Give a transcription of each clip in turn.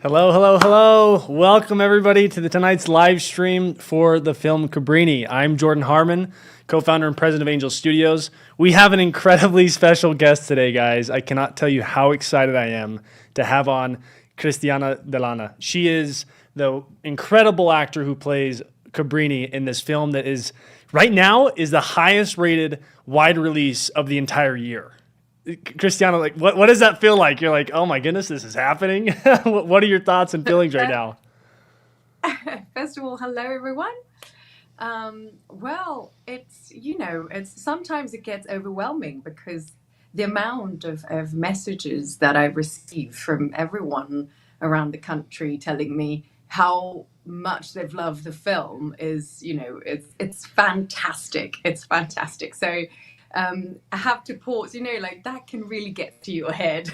Hello, hello, hello. Welcome everybody to tonight's live stream for the film Cabrini. I'm Jordan Harmon, co-founder and president of Angel Studios. We have an incredibly special guest today, guys. I cannot tell you how excited I am to have on Cristiana Dell'Anna. She is the incredible actor who plays Cabrini in this film that is, right now, is the highest rated wide release of the entire year. Cristiana, like, what does that feel like? You're like, oh my goodness, this is happening. What are your thoughts and feelings right now? First of all, hello everyone. Well, it's sometimes it gets overwhelming because the amount of messages that I receive from everyone around the country telling me how much they've loved the film is, it's fantastic. It's fantastic. So I have to pause, like that can really get to your head.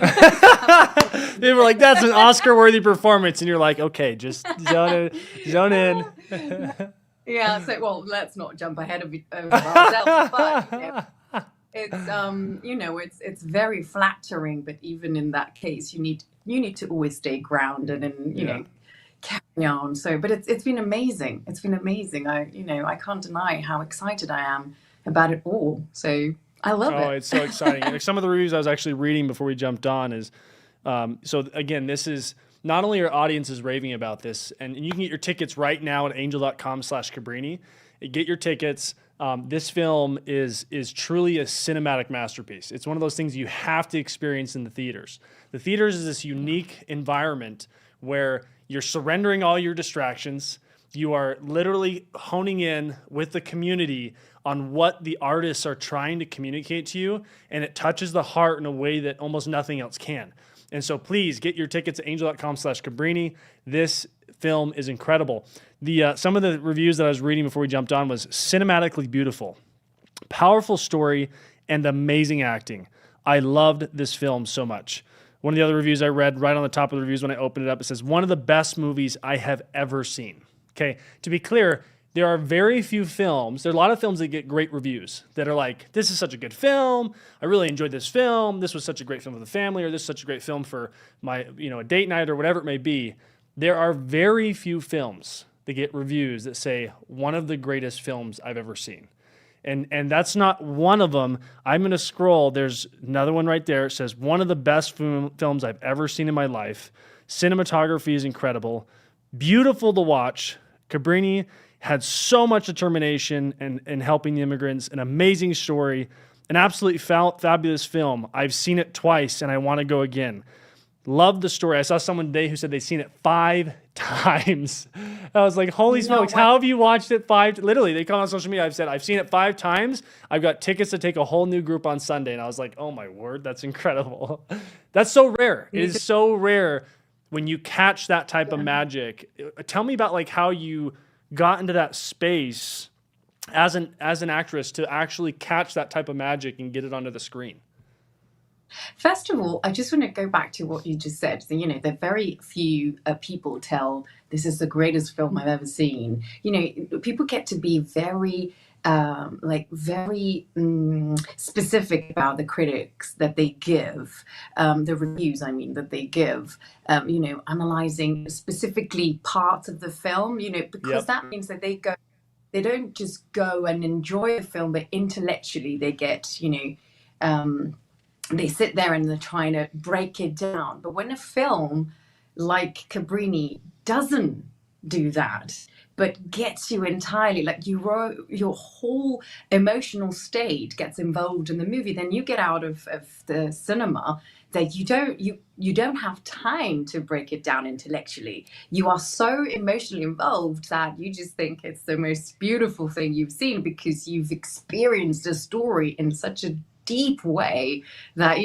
They were like, that's an Oscar-worthy performance. And you're like, okay, just zone in. Yeah, so, well, let's not jump ahead of ourselves, but, it's very flattering, but even in that case, you need to always stay grounded and, carry on. So, but it's been amazing. It's been amazing. I can't deny how excited I am about it all. So I love it. Oh, it's so exciting. Like some of the reviews I was actually reading before we jumped on is, so again, this is not only our audience is raving about this, and you can get your tickets right now at angel.com/Cabrini. Get your tickets. This film is truly a cinematic masterpiece. It's one of those things you have to experience in the theaters. The theaters is this unique environment where you're surrendering all your distractions. You are literally honing in with the community on what the artists are trying to communicate to you, and it touches the heart in a way that almost nothing else can. And so please get your tickets at angel.com/Cabrini. This film is incredible. Some of the reviews that I was reading before we jumped on was cinematically beautiful, powerful story, and amazing acting. I loved this film so much. One of the other reviews I read right on the top of the reviews when I opened it up, it says, one of the best movies I have ever seen. Okay, to be clear, there are very few films. There are a lot of films that get great reviews that are like, this is such a good film. I really enjoyed this film. This was such a great film for the family, or this is such a great film for my, a date night or whatever it may be. There are very few films that get reviews that say one of the greatest films I've ever seen. And that's not one of them. I'm going to scroll. There's another one right there. It says one of the best films I've ever seen in my life. Cinematography is incredible. Beautiful to watch. Cabrini had so much determination in helping the immigrants, an amazing story, an absolutely fabulous film. I've seen it twice, and I want to go again. Love the story. I saw someone today who said they've seen it 5 times. I was like, holy smokes, how have you watched it 5? Literally, they come on social media. I've said, I've seen it 5 times. I've got tickets to take a whole new group on Sunday. And I was like, oh my word, that's incredible. That's so rare. It is so rare when you catch that type of magic. Tell me about like how you got into that space as an actress to actually catch that type of magic and get it onto the screen. First of all, I just want to go back to what you just said. So, there are very few people tell this is the greatest film I've ever seen. People get to be very specific about the critics that they give, the reviews, that they give, analyzing specifically parts of the film, because that means that they don't just go and enjoy the film, but intellectually they get, they sit there and they're trying to break it down. But when a film like Cabrini doesn't do that, but gets you entirely, like your whole emotional state gets involved in the movie, then you get out of the cinema that you don't have time to break it down intellectually. You are so emotionally involved that you just think it's the most beautiful thing you've seen because you've experienced a story in such a deep way that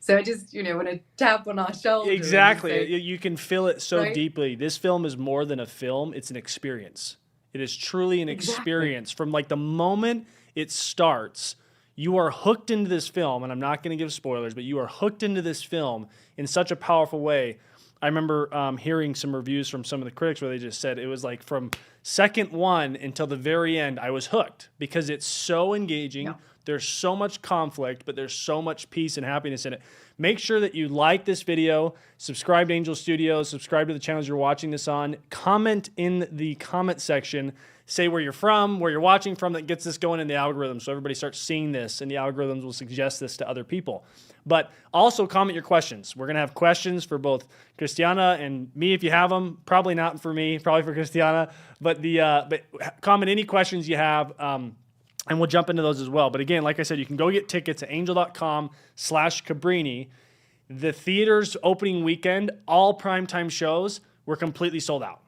so I just want to tap on our shoulder. Exactly. You can feel it so right? deeply. This film is more than a film, it's an experience. It is truly an experience. From like the moment it starts, you are hooked into this film, and I'm not going to give spoilers, but you are hooked into this film in such a powerful way. I remember hearing some reviews from some of the critics where they just said it was like from second one until the very end, I was hooked because it's so engaging. Yeah. There's so much conflict, but there's so much peace and happiness in it. Make sure that you like this video, subscribe to Angel Studios, subscribe to the channels you're watching this on, comment in the comment section, say where you're from, where you're watching from. That gets this going in the algorithm, so everybody starts seeing this, and the algorithms will suggest this to other people. But also comment your questions. We're going to have questions for both Cristiana and me if you have them. Probably not for me, probably for Cristiana. But comment any questions you have, and we'll jump into those as well. But again, like I said, you can go get tickets at angel.com/Cabrini. The theater's opening weekend, all primetime shows were completely sold out.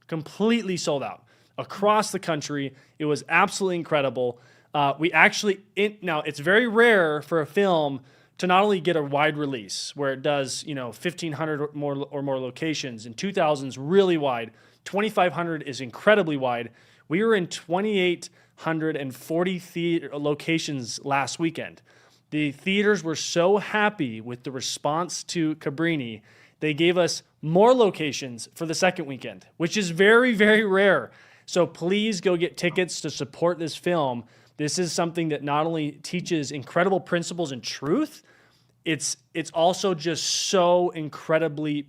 Completely sold out. Across the country. It was absolutely incredible. Now, it's very rare for a film to not only get a wide release where it does, 1,500 or more locations. In 2000s, really wide. 2,500 is incredibly wide. We were in 2,840 locations last weekend. The theaters were so happy with the response to Cabrini, they gave us more locations for the second weekend, which is very, very rare. So please go get tickets to support this film. This is something that not only teaches incredible principles and truth, it's also just so incredibly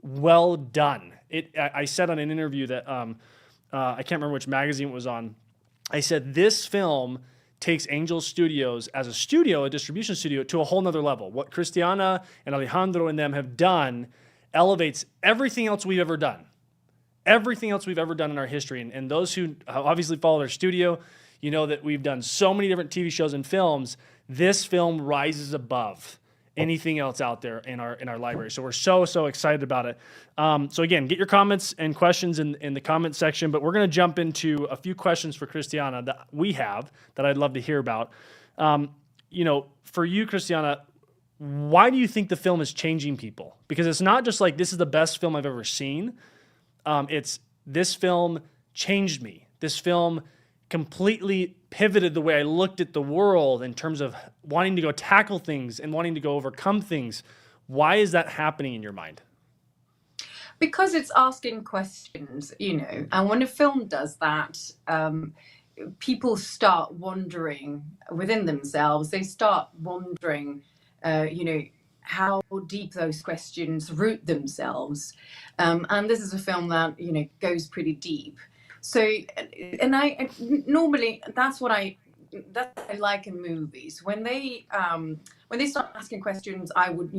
well done. I said on an interview that I can't remember which magazine it was on. I said this film takes Angel Studios as a studio, a distribution studio, to a whole nother level. What Cristiana and Alejandro and them have done elevates everything else we've ever done. Everything else we've ever done in our history. And those who obviously follow our studio, you know that we've done so many different TV shows and films. This film rises above anything else out there in our library. So we're so excited about it. So again, get your comments and questions in the comment section, but we're going to jump into a few questions for Cristiana that we have that I'd love to hear about. For you, Cristiana, why do you think the film is changing people? Because it's not just like, this is the best film I've ever seen. It's this film changed me. This film completely pivoted the way I looked at the world in terms of wanting to go tackle things and wanting to go overcome things. Why is that happening in your mind? Because it's asking questions, and when a film does that, people start wondering within themselves. They start wondering, how deep those questions root themselves. And this is a film that, goes pretty deep. So, and I normally, that's what I like in movies. When they start asking questions, I would,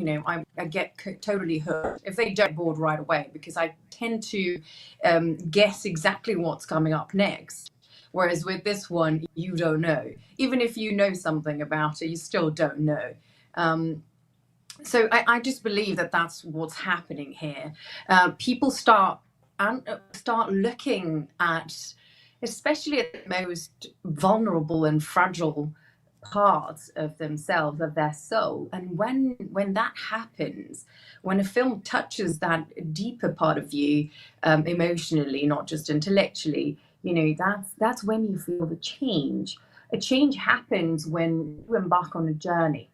I get totally hooked if they don't board right away, because I tend to guess exactly what's coming up next. Whereas with this one, you don't know. Even if you know something about it, you still don't know. So I just believe that that's what's happening here. People start looking at, especially at the most vulnerable and fragile parts of themselves, of their soul. And when that happens, when a film touches that deeper part of you, emotionally, not just intellectually, that's when you feel the change. A change happens when you embark on a journey.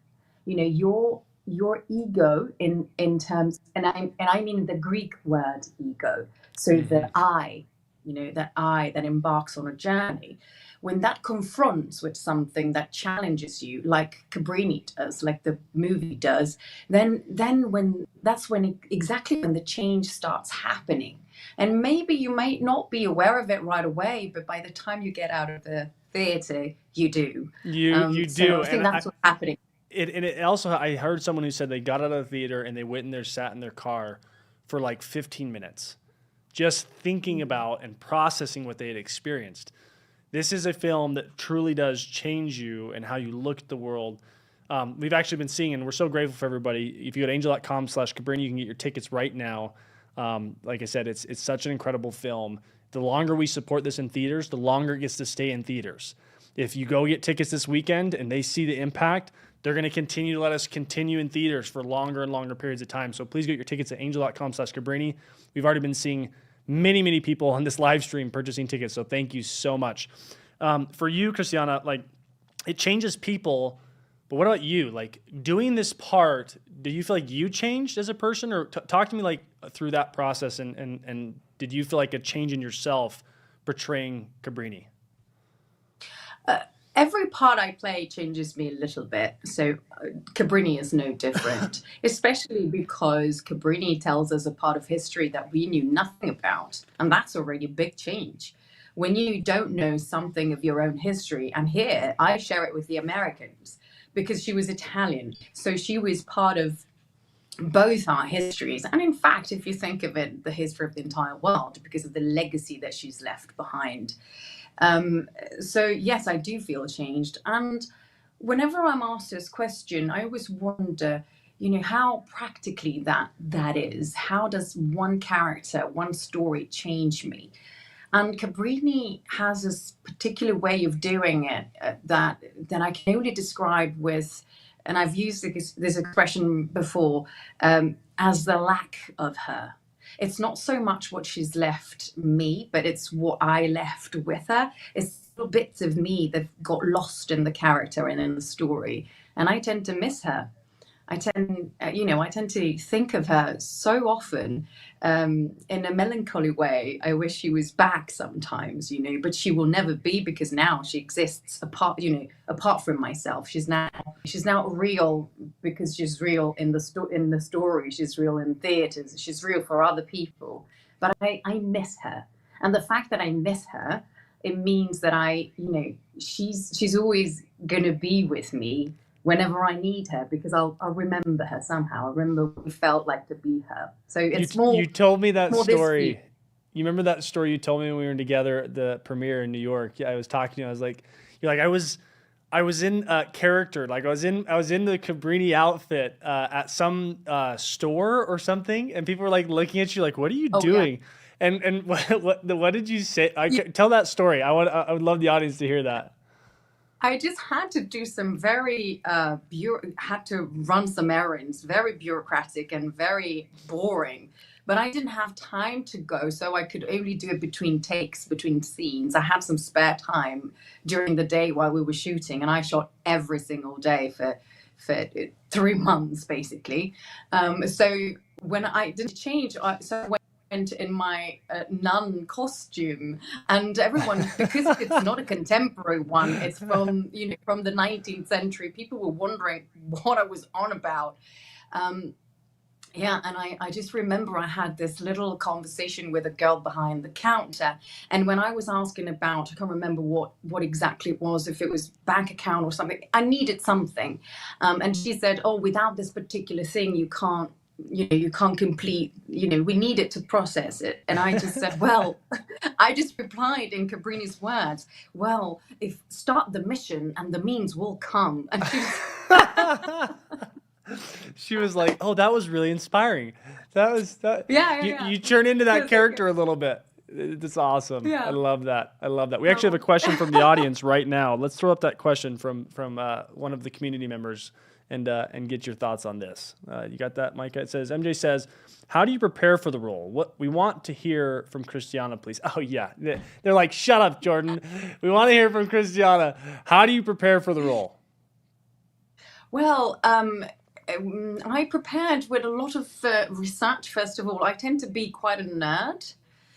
Your ego in terms, and I mean the Greek word ego. So the I, that I that embarks on a journey, when that confronts with something that challenges you, like Cabrini does, like the movie does, then exactly when the change starts happening. And maybe you might not be aware of it right away, but by the time you get out of the theater, you do. You so do. I think that's what's happening. It also, I heard someone who said they got out of the theater and they went in there, sat in their car for like 15 minutes, just thinking about and processing what they had experienced. This is a film that truly does change you and how you look at the world. We've actually been seeing, and we're so grateful for everybody. If you go to angel.com/Cabrini, you can get your tickets right now. Like I said, it's such an incredible film. The longer we support this in theaters, the longer it gets to stay in theaters. If you go get tickets this weekend and they see the impact, they're going to continue to let us continue in theaters for longer and longer periods of time. So please get your tickets at angel.com/Cabrini. We've already been seeing many people on this live stream purchasing tickets. So thank you so much. For you, Cristiana, like, it changes people, but what about you? Like, doing this part, do you feel like you changed as a person, or talk to me like through that process, and did you feel like a change in yourself portraying Cabrini? Every part I play changes me a little bit. So Cabrini is no different, especially because Cabrini tells us a part of history that we knew nothing about. And that's already a big change. When you don't know something of your own history, and here I share it with the Americans because she was Italian. So she was part of both our histories. And in fact, if you think of it, the history of the entire world, because of the legacy that she's left behind. So yes, I do feel changed. And whenever I'm asked this question, I always wonder, how practically that is. How does one character, one story change me? And Cabrini has this particular way of doing it that I can only describe with, and I've used this expression before, as the lack of her. It's not so much what she's left me, but it's what I left with her. It's little bits of me that got lost in the character and in the story. And I tend to miss her. I tend to think of her so often in a melancholy way. I wish she was back sometimes, but she will never be because now she exists apart from myself. She's now real because she's real in the story. She's real in theaters. She's real for other people. But I miss her, and the fact that I miss her, it means that she's always going to be with me whenever I need her, because I'll remember her somehow. I remember what it felt like to be her. So it's you told me that story. You remember that story you told me when we were together at the premiere in New York? Yeah, I was talking to you. I was like, you're like, I was in character. Like I was in the Cabrini outfit at some store or something, and people were like looking at you like, what are you doing? Yeah. And what did you say? Tell that story. I would love the audience to hear that. I just had to do some very had to run some errands, very bureaucratic and very boring. But I didn't have time to go, so I could only do it between takes, between scenes. I had some spare time during the day while we were shooting, and I shot every single day for 3 months, basically. So when I didn't change, so I went in my nun costume, and everyone, because it's not a contemporary one, it's from the 19th century, people were wondering what I was on about. And I just remember I had this little conversation with a girl behind the counter, and when I was asking about, I can't remember what exactly it was, if it was bank account or something, I needed something, and she said, oh, without this particular thing you can't complete, we need it to process it. And I just said, well, I just replied in Cabrini's words, well, if start the mission and the means will come. And she was like, oh, that was really inspiring. Yeah. You turn into that character a little bit. That's awesome. Yeah. I love that. We actually have a question from the audience right now. Let's throw up that question from one of the community members and get your thoughts on this. You got that, Micah? It says, MJ says, how do you prepare for the role? What we want to hear from Cristiana, please. Oh yeah. They're like, shut up, Jordan. We want to hear from Cristiana. How do you prepare for the role? Well, I prepared with a lot of research. First of all, I tend to be quite a nerd.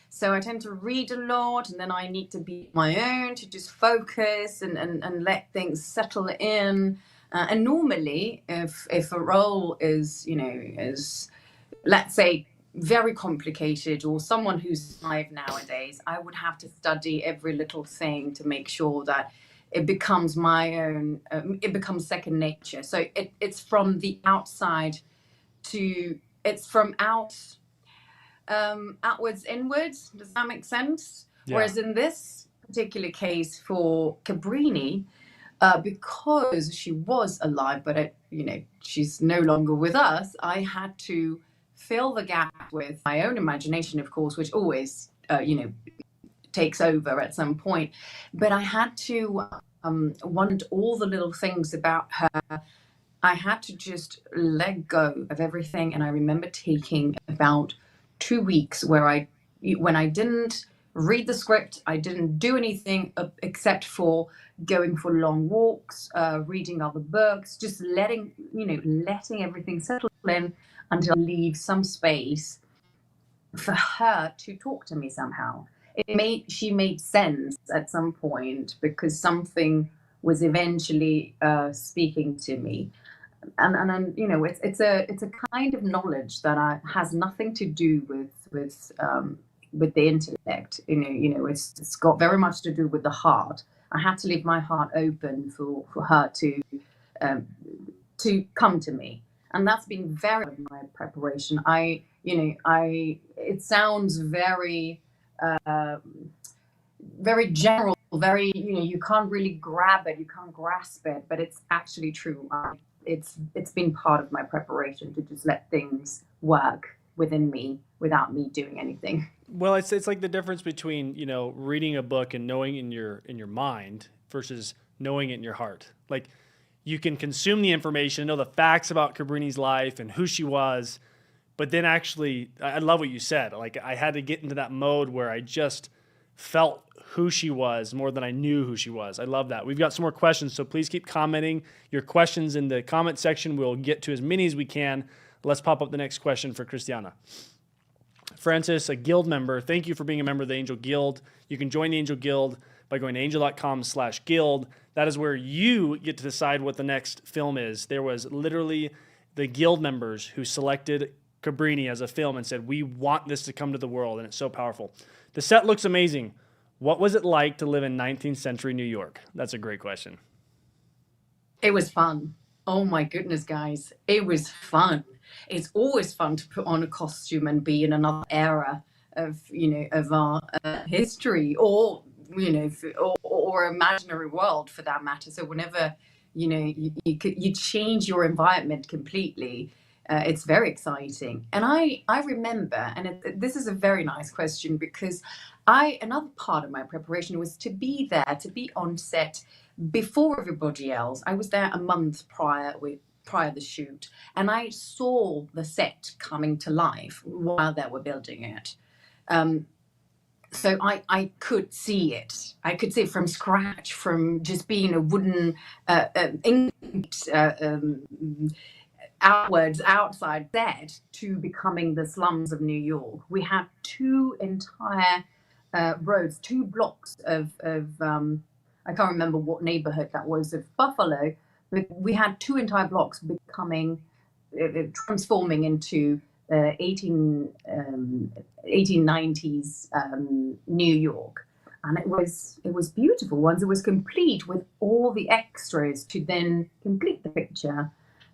So I tend to read a lot, and then I need to be my own to just focus and let things settle in. And normally, if a role is, let's say, very complicated, or someone who's live nowadays, I would have to study every little thing to make sure that it becomes my own, it becomes second nature. So it's from the outside it's from outwards inwards. Does that make sense? Yeah. Whereas in this particular case for Cabrini, because she was alive, but she's no longer with us, I had to fill the gap with my own imagination, of course, which always, takes over at some point. But I had to want all the little things about her. I had to just let go of everything. And I remember taking about 2 weeks when I didn't read the script, I didn't do anything except for going for long walks, reading other books, just letting everything settle in until I leave some space for her to talk to me somehow. She made sense at some point because something was eventually speaking to me. And you know, it's a kind of knowledge that has nothing to do with the intellect. It's got very much to do with the heart. I had to leave my heart open for her um, to come to me, and that's been very my preparation. It sounds very uh, very general, very, you can't really grab it, you can't grasp it, but it's actually true. It's been part of my preparation to just let things work within me without me doing anything. Well, it's like the difference between, reading a book and knowing in your mind versus knowing it in your heart. Like, you can consume the information, know the facts about Cabrini's life and who she was, but then actually, I love what you said. Like, I had to get into that mode where I just felt who she was more than I knew who she was. I love that. We've got some more questions, so please keep commenting your questions in the comment section. We'll get to as many as we can. Let's pop up the next question for Cristiana. Francis, a guild member, thank you for being a member of the Angel Guild. You can join the Angel Guild by going to angel.com/guild. That is where you get to decide what the next film is. There was literally the guild members who selected Cabrini as a film and said, we want this to come to the world, and it's so powerful. The set looks amazing. What was it like to live in 19th century New York? That's a great question. It was fun. Oh my goodness, guys. It was fun. It's always fun to put on a costume and be in another era of our history, or or imaginary world for that matter. So whenever you change your environment completely, it's very exciting. And I remember, and this is a very nice question, because another part of my preparation was to be there, to be on set before everybody else. I was there a month prior the shoot, and I saw the set coming to life while they were building it. So I could see it. I could see it from scratch, from just being a wooden outwards outside set to becoming the slums of New York. We had two entire roads, two blocks of I can't remember what neighborhood that was of Buffalo, but we had two entire blocks becoming transforming into 1890s New York. And it was beautiful. Once it was complete with all the extras to then complete the picture,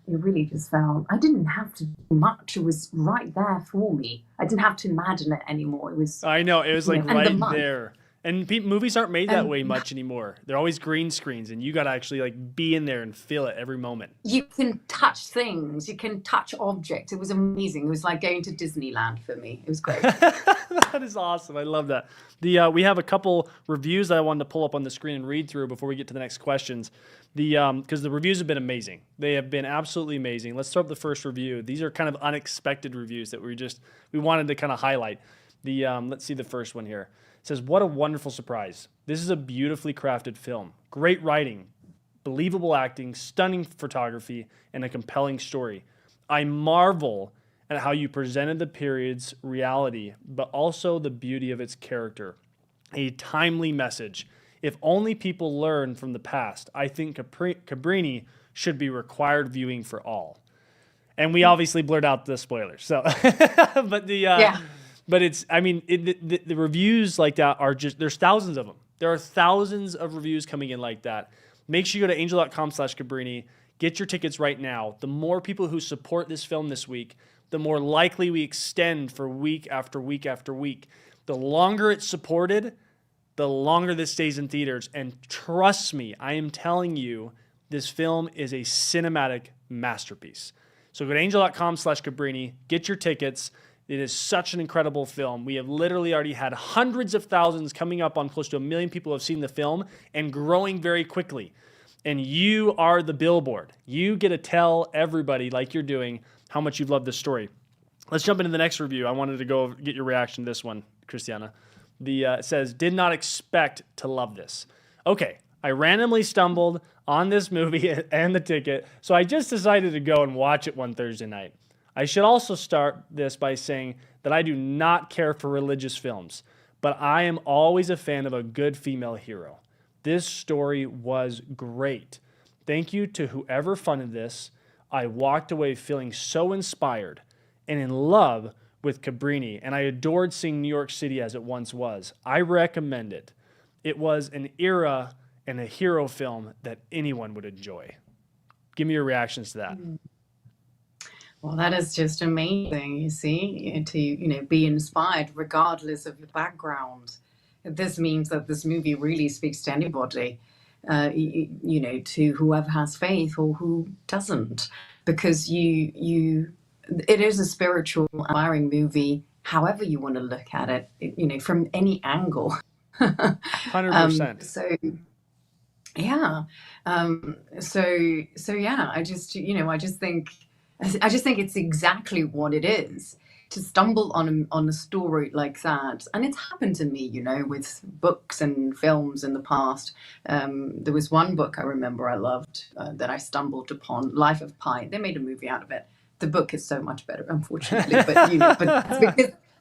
it really just felt I didn't have to do much. It was right there for me. I didn't have to imagine it anymore. It was. I know, it was like right the there. And movies aren't made that way much anymore. They're always green screens, and you got to actually like be in there and feel it every moment. You can touch things. You can touch objects. It was amazing. It was like going to Disneyland for me. It was great. That is awesome. I love that. We have a couple reviews that I wanted to pull up on the screen and read through before we get to the next questions. Because the reviews have been amazing. They have been absolutely amazing. Let's start with the first review. These are kind of unexpected reviews that we wanted to kind of highlight. Let's see the first one here. It says, what a wonderful surprise. This is a beautifully crafted film. Great writing, believable acting, stunning photography, and a compelling story. I marvel at how you presented the period's reality, but also the beauty of its character. A timely message. If only people learn from the past, I think Cabrini should be required viewing for all. And we obviously blurred out the spoilers. So, but But the reviews like that are there's thousands of them. There are thousands of reviews coming in like that. Make sure you go to angel.com/Cabrini. Get your tickets right now. The more people who support this film this week, the more likely we extend for week after week after week. The longer it's supported, the longer this stays in theaters. And trust me, I am telling you, this film is a cinematic masterpiece. So go to angel.com/Cabrini. Get your tickets. It is such an incredible film. We have literally already had hundreds of thousands, coming up on close to 1 million people have seen the film, and growing very quickly. And you are the billboard. You get to tell everybody, like you're doing, how much you've loved this story. Let's jump into the next review. I wanted to go get your reaction to this one, Cristiana. It says, did not expect to love this. Okay, I randomly stumbled on this movie and the ticket, so I just decided to go and watch it one Thursday night. I should also start this by saying that I do not care for religious films, but I am always a fan of a good female hero. This story was great. Thank you to whoever funded this. I walked away feeling so inspired and in love with Cabrini, and I adored seeing New York City as it once was. I recommend it. It was an era and a hero film that anyone would enjoy. Give me your reactions to that. Well, that is just amazing, you see, to be inspired regardless of your background. This means that this movie really speaks to anybody, to whoever has faith or who doesn't, because it is a spiritual, inspiring movie, however you want to look at it, from any angle. 100%. So yeah, so yeah, I just think it's exactly what it is to stumble on a story like that. And it's happened to me, with books and films in the past. There was one book I remember I loved that I stumbled upon, Life of Pi. They made a movie out of it. The book is so much better, unfortunately, but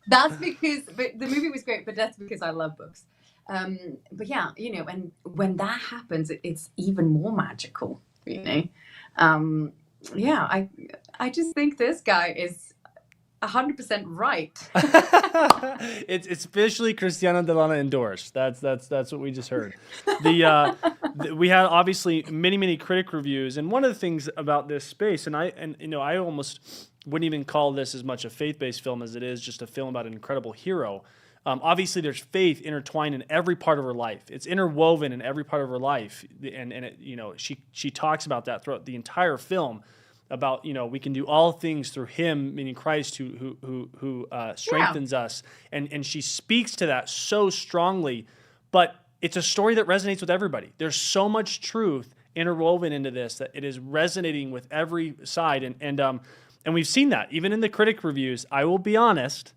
but the movie was great, but that's because I love books. But yeah, and when that happens, it's even more magical, Yeah, I just think this guy is 100% right. It's officially Cristiana Dell'Anna endorsed. That's what we just heard. We had obviously many critic reviews, and one of the things about this space, and I almost wouldn't even call this as much a faith-based film as it is just a film about an incredible hero. Obviously, there's faith intertwined in every part of her life. It's interwoven in every part of her life, and she talks about that throughout the entire film. About we can do all things through Him, meaning Christ, who strengthens us, and she speaks to that so strongly. But it's a story that resonates with everybody. There's so much truth interwoven into this that it is resonating with every side, and we've seen that even in the critic reviews. I will be honest.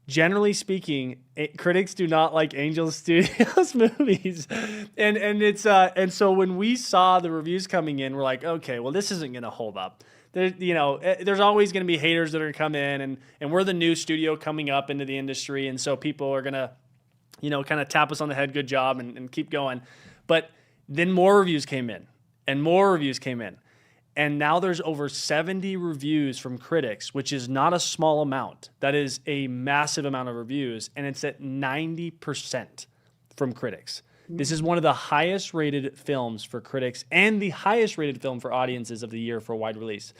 Generally speaking, critics do not like Angel Studios movies, and so when we saw the reviews coming in, we're like, okay, well, this isn't going to hold up. There's always going to be haters that are going to come in, and we're the new studio coming up into the industry, and so people are going to, kind of tap us on the head, good job, and keep going. But then more reviews came in, and more reviews came in. And now there's over 70 reviews from critics, which is not a small amount. That is a massive amount of reviews, and it's at 90% from critics. This is one of the highest rated films for critics and the highest rated film for audiences of the year for a wide release.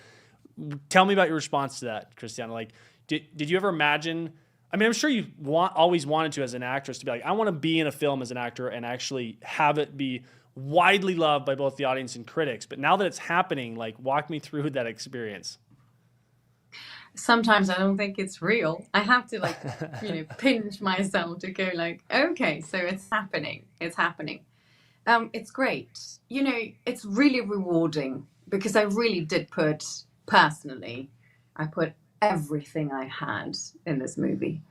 Tell me about your response to that, Cristiana. Like, did you ever imagine? I mean, I'm sure you always wanted to, as an actress, to be like, I want to be in a film as an actor and actually have it be widely loved by both the audience and critics. But now that it's happening, like, walk me through that experience. Sometimes I don't think it's real. I have to pinch myself to go like, okay, so it's happening. It's happening. It's great. It's really rewarding because I really did personally, I put everything I had in this movie.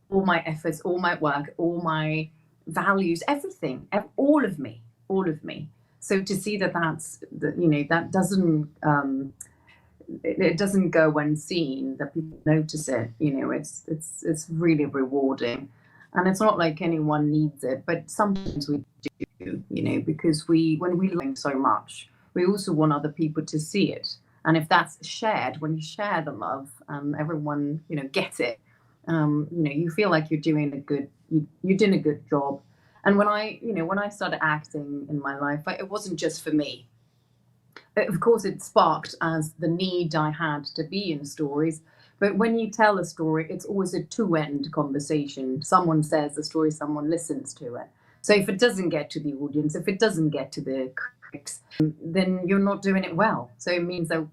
All my efforts, all my work, all my values, everything, all of me. So to see that that doesn't it doesn't go unseen, that people notice it, it's really rewarding. And it's not like anyone needs it, but sometimes we do, because when we learn so much, we also want other people to see it. And if that's shared, when you share the love and everyone, gets it, you feel like you're doing a good job. And when I started acting in my life, it wasn't just for me. Of course, it sparked as the need I had to be in stories. But when you tell a story, it's always a two-end conversation. Someone says the story, someone listens to it. So if it doesn't get to the audience, if it doesn't get to the critics, then you're not doing it well. So it means that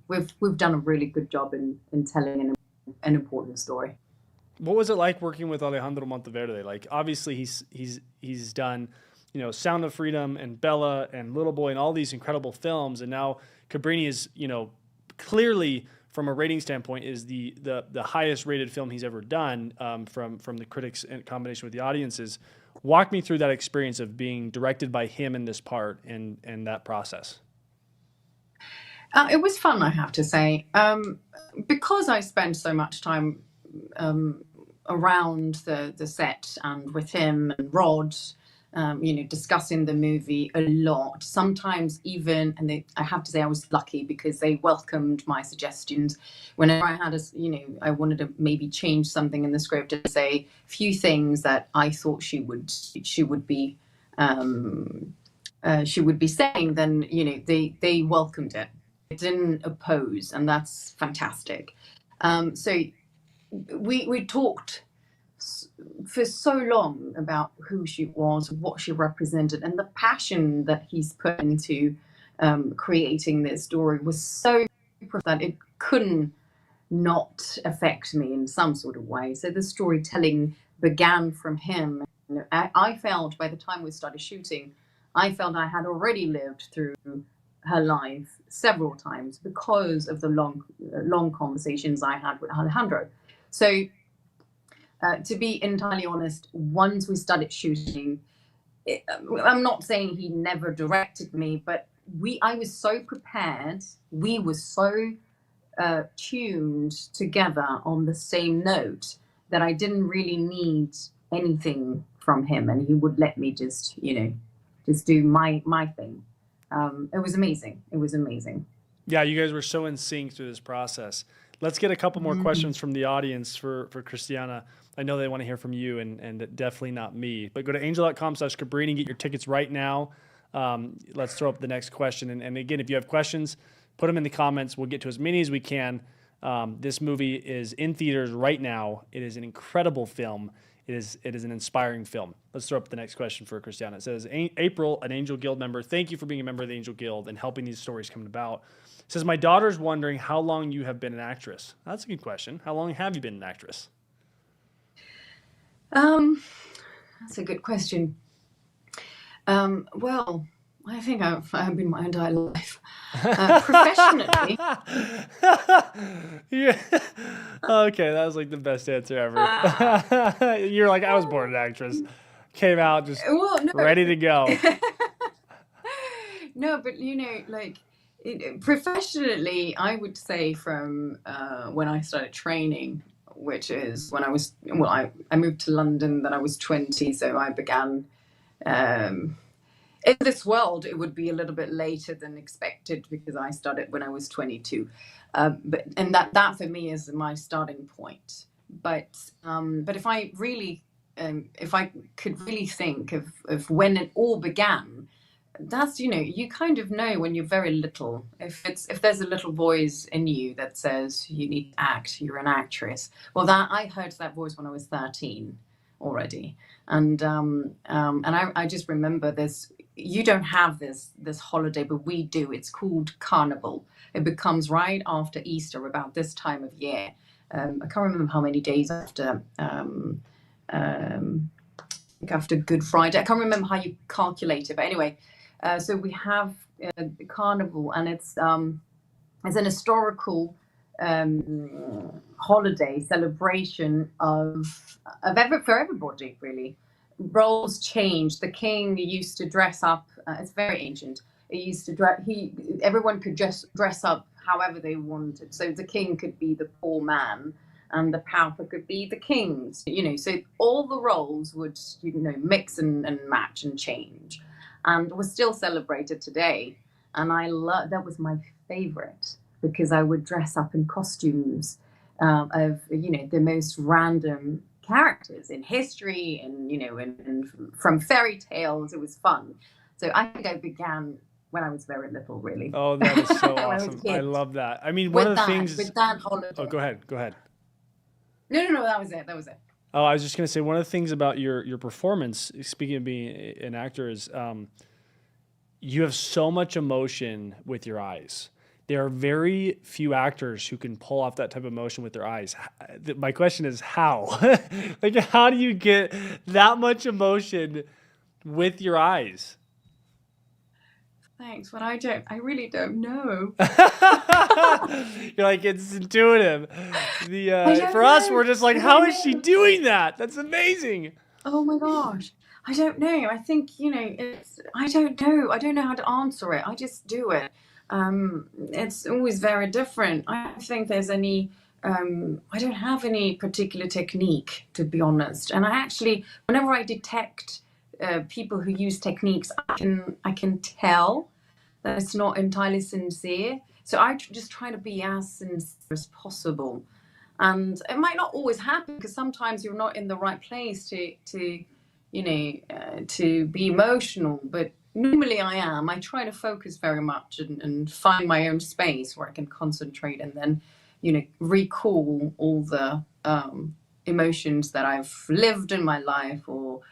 we've done a really good job in telling an important story. What was it like working with Alejandro Monteverde? Like, obviously he's done, Sound of Freedom and Bella and Little Boy and all these incredible films, and now Cabrini is, clearly from a rating standpoint is the highest rated film he's ever done from the critics in combination with the audiences. Walk me through that experience of being directed by him in this part and that process. It was fun, I have to say, because I spent so much time around the set and with him and Rod discussing the movie a lot. Sometimes even, and I have to say I was lucky because they welcomed my suggestions. Whenever I had I wanted to maybe change something in the script and say a few things that I thought she would be saying, then they welcomed it. They didn't oppose, and that's fantastic. So we talked for so long about who she was, what she represented, and the passion that he's put into creating this story was so that it couldn't not affect me in some sort of way. So the storytelling began from him. I felt by the time we started shooting, I felt I had already lived through her life several times because of the long conversations I had with Alejandro. So to be entirely honest, once we started shooting, I'm not saying he never directed me, but I was so prepared. We were so tuned together on the same note that I didn't really need anything from him, and he would let me just do my thing. It was amazing. It was amazing. Yeah, you guys were so in sync through this process. Let's get a couple more questions from the audience for Cristiana. I know they want to hear from you and definitely not me. But go to angel.com/Cabrini, get your tickets right now. Let's throw up the next question. And again, if you have questions, put them in the comments. We'll get to as many as we can. This movie is in theaters right now. It is an incredible film. It is an inspiring film. Let's throw up the next question for Cristiana. It says, April, an Angel Guild member, thank you for being a member of the Angel Guild and helping these stories come about. It says, my daughter's wondering how long you have been an actress. That's a good question. How long have you been an actress? That's a good question. Well, I think I've been my entire life. Professionally. Yeah. Okay, that was like the best answer ever. You're like, I was born an actress. Came out just ready to go. No, but professionally, I would say from when I started training, which is when I moved to London, then I was 20, so I began in this world. It would be a little bit later than expected because I started when I was 22, but that for me is my starting point. But if I really if I could really think of when it all began, that's you kind of know when you're very little. If there's a little voice in you that says you need to act, you're an actress. Well, that I heard that voice when I was 13 already, and I just remember this. You don't have this holiday, but we do. It's called Carnival. It becomes right after Easter, about this time of year. I can't remember how many days after. After Good Friday. I can't remember how you calculate it, but anyway. So we have Carnival, and it's an historical holiday celebration for everybody, really. Roles change. The king used to dress up. It's very ancient. It used to everyone could just dress up however they wanted. So the king could be the poor man, and the powerful could be the kings. So all the roles would mix and match and change. And was still celebrated today. And that was my favorite, because I would dress up in costumes of the most random characters in history and from fairy tales. It was fun. So I think I began when I was very little, really. Oh, that is so awesome. I love that. I mean, one of the things with that holiday. Oh, go ahead. No, that was it. Oh, I was just going to say, one of the things about your performance, speaking of being an actor, is you have so much emotion with your eyes. There are very few actors who can pull off that type of emotion with their eyes. My question is how? Like, how do you get that much emotion with your eyes? Thanks, but I really don't know. You're like, it's intuitive. For us, we're just like, how is she doing that? That's amazing. Oh my gosh. I don't know. I think, I don't know. I don't know how to answer it. I just do it. It's always very different. I don't think there's any, I don't have any particular technique, to be honest. And I actually, whenever I detect people who use techniques, I can tell that it's not entirely sincere. So I just try to be as sincere as possible. And it might not always happen because sometimes you're not in the right place to to be emotional. But normally I am. I try to focus very much and find my own space where I can concentrate and then, recall all the emotions that I've lived in my life or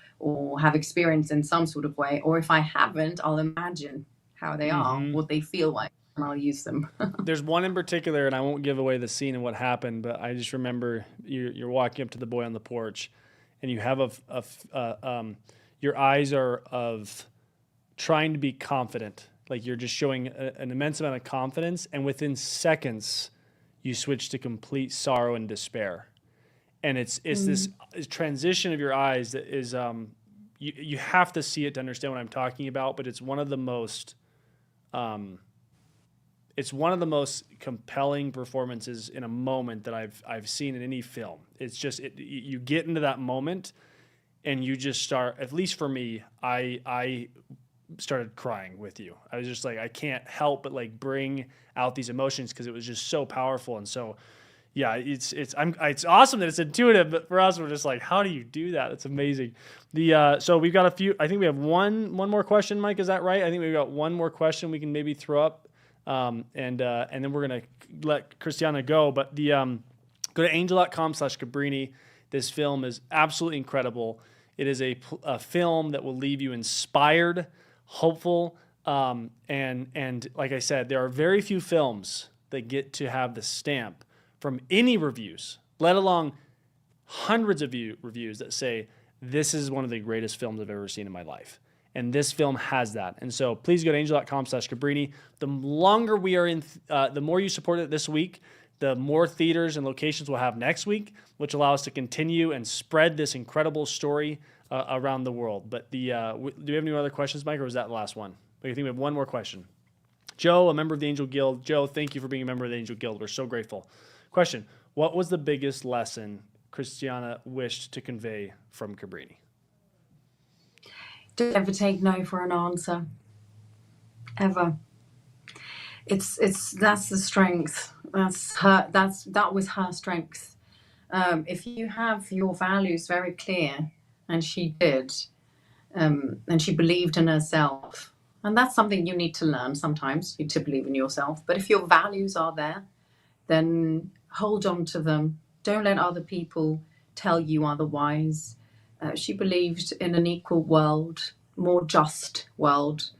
have experienced in some sort of way. Or if I haven't, I'll imagine how they are, what they feel like, and I'll use them. There's one in particular, and I won't give away the scene and what happened, but I just remember you're walking up to the boy on the porch, and you have your eyes are of trying to be confident, like you're just showing an immense amount of confidence, and within seconds, you switch to complete sorrow and despair, and it's this transition of your eyes that is you have to see it to understand what I'm talking about, but it's one of the most compelling performances in a moment that I've seen in any film. It's just you get into that moment, and you just start. At least for me, I started crying with you. I was just like, I can't help but like bring out these emotions because it was just so powerful. And so, yeah, it's awesome that it's intuitive, but for us, we're just like, how do you do that? It's amazing. So we've got a few. I think we have one more question, Mike. Is that right? I think we've got one more question we can maybe throw up. And then we're going to let Cristiana go, but go to angel.com/Cabrini. This film is absolutely incredible. It is a film that will leave you inspired, hopeful. And like I said, there are very few films that get to have the stamp from any reviews, let alone hundreds of reviews that say, this is one of the greatest films I've ever seen in my life. And this film has that. And so please go to angel.com/Cabrini. The longer we are in, the more you support it this week, the more theaters and locations we'll have next week, which allow us to continue and spread this incredible story around the world. But do we have any other questions, Mike, or was that the last one? I think we have one more question. Joe, a member of the Angel Guild. Joe, thank you for being a member of the Angel Guild. We're so grateful. Question, what was the biggest lesson Cristiana wished to convey from Cabrini? Don't ever take no for an answer, ever. That's the strength. That was her strength. If you have your values very clear, and she did, and she believed in herself, and that's something you need to learn sometimes, to believe in yourself. But if your values are there, then hold on to them. Don't let other people tell you otherwise. She believed in an equal world, more just world,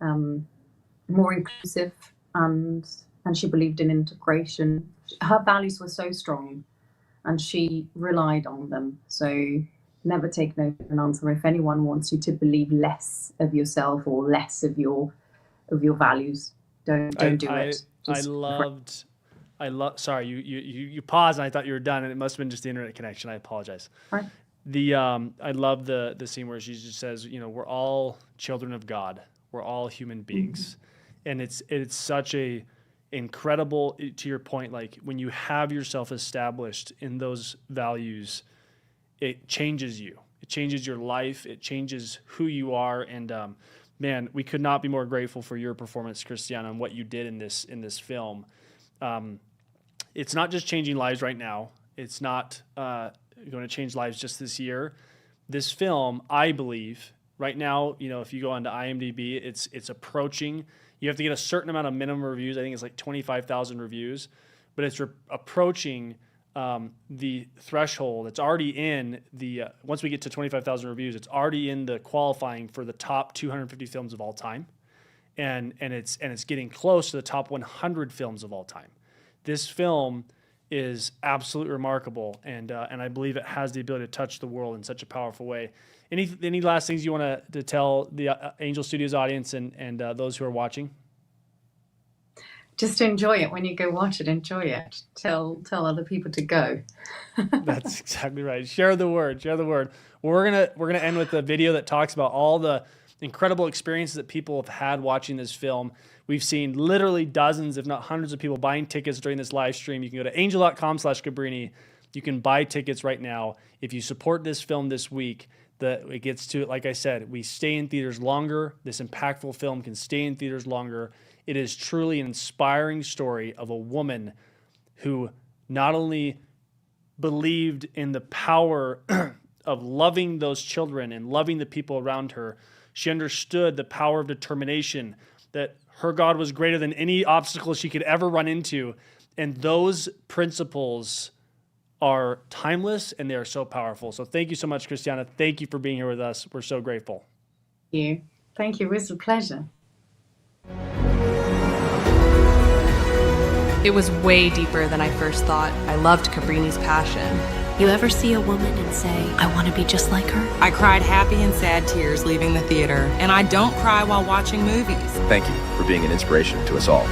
more inclusive, and she believed in integration. Her values were so strong, and she relied on them. So never take no for an answer. If anyone wants you to believe less of yourself or less of your values, don't do it. Sorry, you paused and I thought you were done, and it must have been just the internet connection. I apologize. Right. I love the scene where she just says, we're all children of God. We're all human beings. And it's such a incredible, to your point, like when you have yourself established in those values, it changes you. It changes your life. It changes who you are. And man, we could not be more grateful for your performance, Cristiana, and what you did in this film. It's not just changing lives right now. It's not going to change lives just this year. This film, I believe, right now, if you go onto IMDb, it's approaching. You have to get a certain amount of minimum reviews. I think it's like 25,000 reviews, but it's approaching the threshold. It's already in the once we get to 25,000 reviews, it's already in the qualifying for the top 250 films of all time, and it's getting close to the top 100 films of all time. This film is absolutely remarkable, and I believe it has the ability to touch the world in such a powerful way. Any last things you want to tell the Angel Studios audience and those who are watching? Just enjoy it when you go watch it. Enjoy it. Tell other people to go. That's exactly right. Share the word. We're gonna end with a video that talks about all the incredible experiences that people have had watching this film. We've seen literally dozens, if not hundreds, of people buying tickets during this live stream. You can go to angel.com/Cabrini You can buy tickets right now. If you support this film this week, it gets to, like I said, we stay in theaters longer. This impactful film can stay in theaters longer. It is truly an inspiring story of a woman who not only believed in the power of loving those children and loving the people around her, she understood the power of determination, that her God was greater than any obstacle she could ever run into. And those principles are timeless and they are so powerful. So thank you so much, Cristiana. Thank you for being here with us. We're so grateful. Thank you. It was a pleasure. It was way deeper than I first thought. I loved Cabrini's passion. You ever see a woman and say, I want to be just like her? I cried happy and sad tears leaving the theater, and I don't cry while watching movies. Thank you for being an inspiration to us all.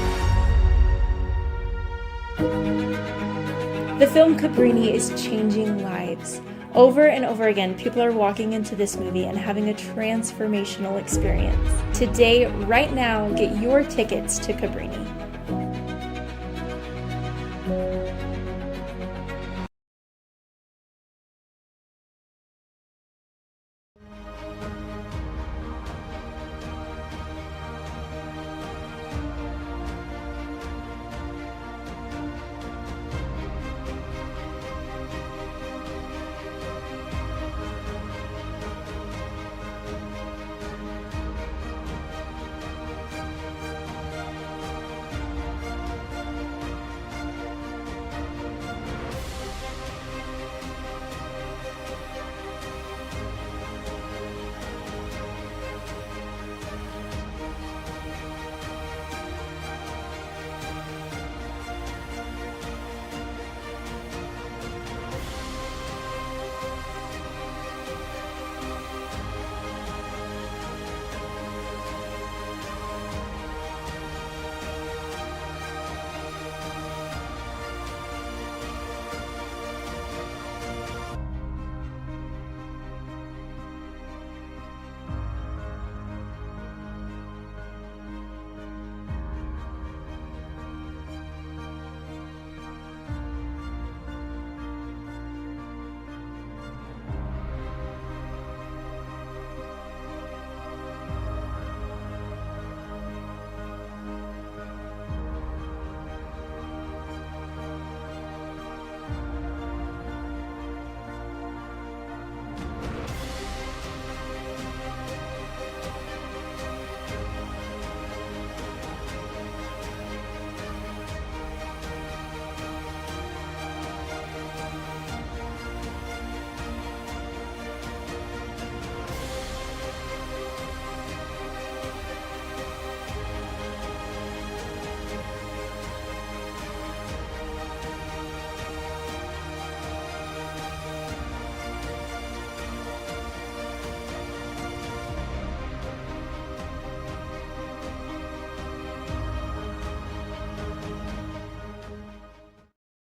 The film Cabrini is changing lives. Over and over again, people are walking into this movie and having a transformational experience. Today, right now, get your tickets to Cabrini.